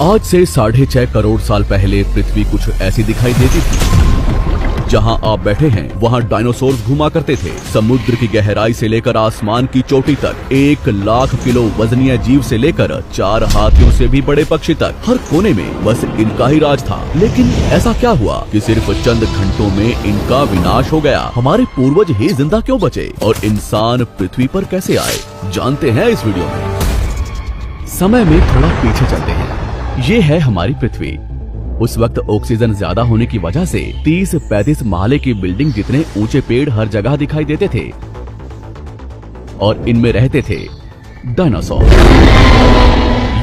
आज से 6.5 करोड़ साल पहले पृथ्वी कुछ ऐसी दिखाई देती थी। जहां आप बैठे हैं वहां डायनासोर घुमा करते थे। समुद्र की गहराई से लेकर आसमान की चोटी तक 1 लाख किलो वजनीय जीव से लेकर 4 हाथियों से भी बड़े पक्षी तक हर कोने में बस इनका ही राज था। लेकिन ऐसा क्या हुआ कि सिर्फ चंद घंटों में इनका विनाश हो गया? हमारे पूर्वज ही जिंदा क्यों बचे और इंसान पृथ्वी पर कैसे आए, जानते हैं इस वीडियो में। समय में थोड़ा पीछे चलते हैं। ये है हमारी पृथ्वी। उस वक्त ऑक्सीजन ज्यादा होने की वजह से 30-35 महले की बिल्डिंग जितने ऊंचे पेड़ हर जगह दिखाई देते थे और इनमें रहते थे डायनासोर।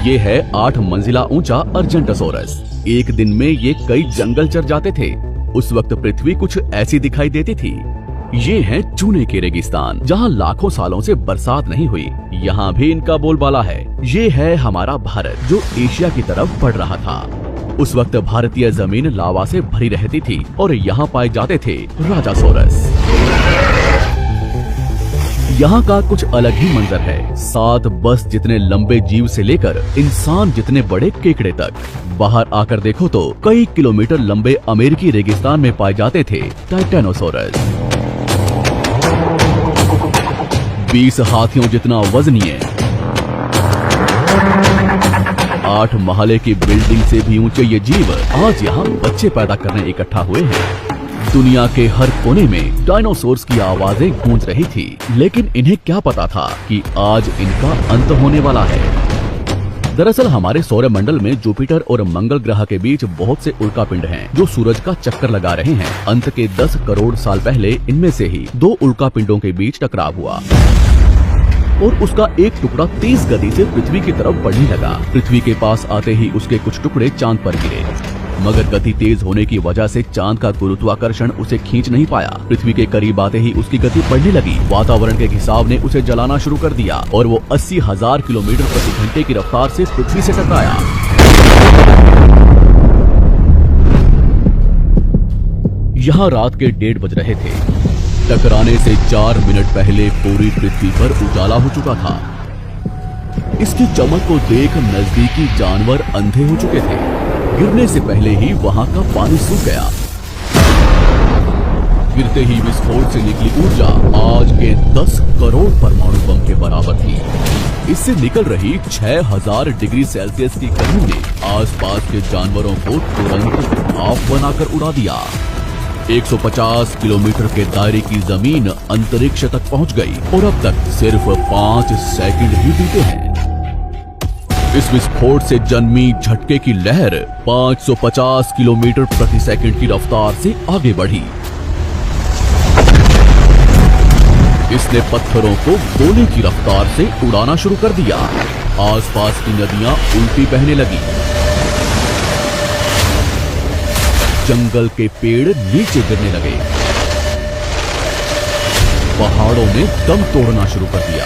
ये है 8 मंजिला ऊंचा अर्जेंटोसोरस। एक दिन में ये कई जंगल चर जाते थे। उस वक्त पृथ्वी कुछ ऐसी दिखाई देती थी। ये है चूने के रेगिस्तान, जहाँ लाखों सालों से बरसात नहीं हुई। यहाँ भी इनका बोलबाला है। ये है हमारा भारत, जो एशिया की तरफ बढ़ रहा था। उस वक्त भारतीय जमीन लावा से भरी रहती थी और यहाँ पाए जाते थे राजासोरस। यहाँ का कुछ अलग ही मंजर है। 7 बस जितने लंबे जीव से लेकर इंसान जितने बड़े केकड़े तक। बाहर आकर देखो तो कई किलोमीटर लंबे अमेरिकी रेगिस्तान में पाए जाते थे टाइटेनोसोरस। 20 हाथियों जितना वजनीय, 8 महले की बिल्डिंग से भी ऊंचे ये जीव आज यहाँ बच्चे पैदा करने इकट्ठा हुए हैं। दुनिया के हर कोने में डायनासोर्स की आवाजें गूंज रही थी, लेकिन इन्हें क्या पता था कि आज इनका अंत होने वाला है। दरअसल हमारे सौरमंडल में जुपिटर और मंगल ग्रह के बीच बहुत से उल्कापिंड हैं, जो सूरज का चक्कर लगा रहे हैं। अंत के 10 करोड़ साल पहले इनमें से ही 2 उल्कापिंडों के बीच टकराव हुआ और उसका एक टुकड़ा तेज गति से पृथ्वी की तरफ बढ़ने लगा। पृथ्वी के पास आते ही उसके कुछ टुकड़े चांद पर गिरे, मगर गति तेज होने की वजह से चांद का गुरुत्वाकर्षण उसे खींच नहीं पाया। पृथ्वी के करीब आते ही उसकी गति बढ़ने लगी। वातावरण के घिसाव ने उसे जलाना शुरू कर दिया और वो 80,000 किलोमीटर प्रति घंटे की रफ्तार से पृथ्वी से टकराया। यहाँ रात के 1:30 बज रहे थे। टकराने से 4 मिनट पहले पूरी पृथ्वी पर उजाला हो चुका था। इसकी चमक को देख नजदीकी जानवर अंधे हो चुके थे। गिरने से पहले ही वहां का पानी सूख गया। गिरते ही विस्फोट से निकली ऊर्जा आज के 10 करोड़ परमाणु बम के बराबर थी। इससे निकल रही 6000 डिग्री सेल्सियस की गर्मी ने आसपास के जानवरों को तुरंत भाप बनाकर उड़ा दिया। 150 किलोमीटर के दायरे की जमीन अंतरिक्ष तक पहुंच गई और अब तक सिर्फ 5 सेकंड ही बीते हैं। इस विस्फोट से जन्मी झटके की लहर 550 किलोमीटर प्रति सेकंड की रफ्तार से आगे बढ़ी। इसने पत्थरों को गोले की रफ्तार से उड़ाना शुरू कर दिया। आसपास की नदियां उल्टी बहने लगी। जंगल के पेड़ नीचे गिरने लगे। पहाड़ों ने दम तोड़ना शुरू कर दिया।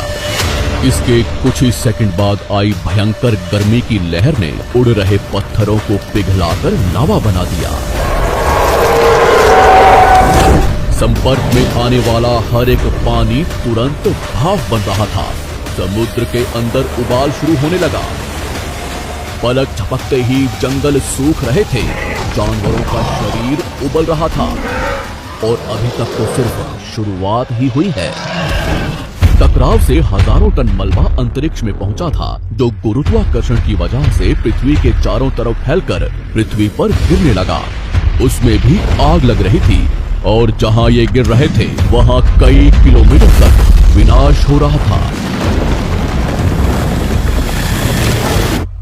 इसके कुछ ही सेकंड बाद आई भयंकर गर्मी की लहर ने उड़ रहे पत्थरों को पिघलाकर लावा बना दिया। संपर्क में आने वाला हर एक पानी तुरंत भाप बन रहा था। समुद्र के अंदर उबाल शुरू होने लगा। पलक झपकते ही जंगल सूख रहे थे। जानवरों का शरीर उबल रहा था और अभी तक तो सिर्फ शुरुआत ही हुई है। टकराव से हजारों टन मलबा अंतरिक्ष में पहुंचा था, जो गुरुत्वाकर्षण की वजह से पृथ्वी के चारों तरफ फैलकर पृथ्वी पर गिरने लगा। उसमें भी आग लग रही थी और जहां ये गिर रहे थे वहां कई किलोमीटर तक विनाश हो रहा था।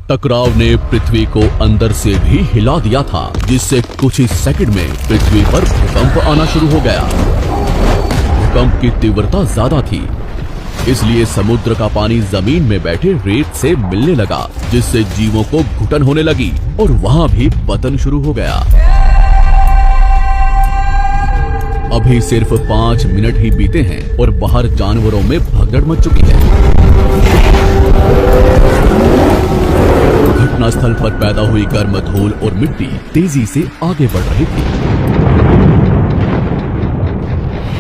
टकराव ने पृथ्वी को अंदर से भी हिला दिया था, जिससे कुछ ही सेकंड में पृथ्वी पर भूकंप आना शुरू हो गया। भूकंप की तीव्रता ज्यादा थी, इसलिए समुद्र का पानी जमीन में बैठे रेत से मिलने लगा, जिससे जीवों को घुटन होने लगी और वहां भी पतन शुरू हो गया। अभी सिर्फ 5 मिनट ही बीते हैं और बाहर जानवरों में भगदड़ मच चुकी है। घटनास्थल पर पैदा हुई गर्म धूल और मिट्टी तेजी से आगे बढ़ रही थी।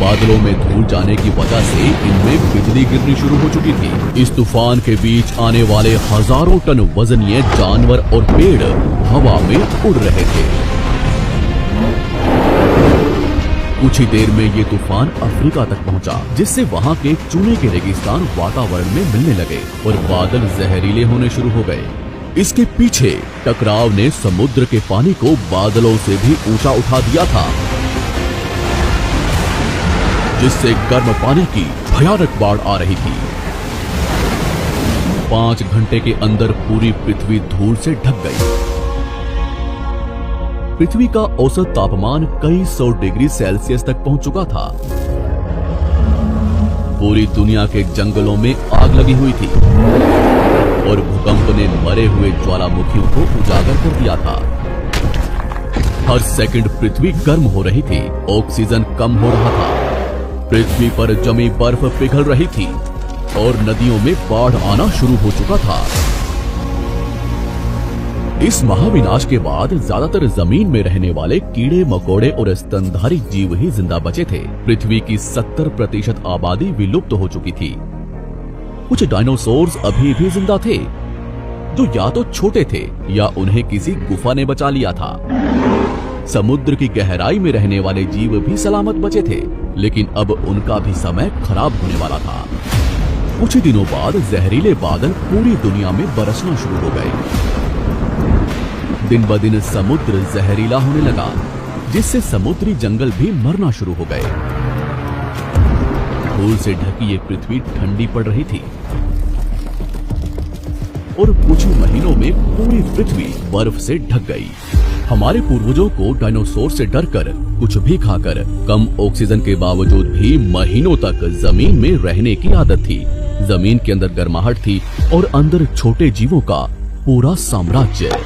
बादलों में धूल जाने की वजह से इनमें बिजली गिरनी शुरू हो चुकी थी। इस तूफान के बीच आने वाले हजारों टन वजनीय जानवर और पेड़ हवा में उड़ रहे थे। कुछ ही देर में ये तूफान अफ्रीका तक पहुंचा, जिससे वहां के चूने के रेगिस्तान वातावरण में मिलने लगे और बादल जहरीले होने शुरू हो गए। इसके पीछे टकराव ने समुद्र के पानी को बादलों से भी ऊंचा उठा दिया था, जिससे गर्म पानी की भयानक बाढ़ आ रही थी। 5 घंटे के अंदर पूरी पृथ्वी धूल से ढक गई। पृथ्वी का औसत तापमान कई 100 डिग्री सेल्सियस तक पहुंच चुका था। पूरी दुनिया के जंगलों में आग लगी हुई थी और भूकंप ने मरे हुए ज्वालामुखियों को उजागर कर दिया था। हर सेकंड पृथ्वी गर्म हो रही थी, ऑक्सीजन कम हो रहा था, पृथ्वी पर जमी बर्फ पिघल रही थी और नदियों में बाढ़ आना शुरू हो चुका था। इस महाविनाश के बाद ज्यादातर जमीन में रहने वाले कीड़े मकोड़े और स्तनधारी जीव ही जिंदा बचे थे। पृथ्वी की 70% आबादी विलुप्त हो चुकी थी। कुछ डायनासोर्स अभी भी जिंदा थे, जो या तो छोटे थे या उन्हें किसी गुफा ने बचा लिया था। समुद्र की गहराई में रहने वाले जीव भी सलामत बचे थे, लेकिन अब उनका भी समय खराब होने वाला था। कुछ ही दिनों बाद जहरीले बादल पूरी दुनिया में बरसना शुरू हो गए। दिन ब दिन समुद्र जहरीला होने लगा, जिससे समुद्री जंगल भी मरना शुरू हो गए। धूल से ढकी ये पृथ्वी ठंडी पड़ रही थी और कुछ ही महीनों में पूरी पृथ्वी बर्फ से ढक गई। हमारे पूर्वजों को डायनासोर से डरकर, कुछ भी खाकर, कम ऑक्सीजन के बावजूद भी महीनों तक जमीन में रहने की आदत थी। जमीन के अंदर गर्माहट थी और अंदर छोटे जीवों का पूरा साम्राज्य।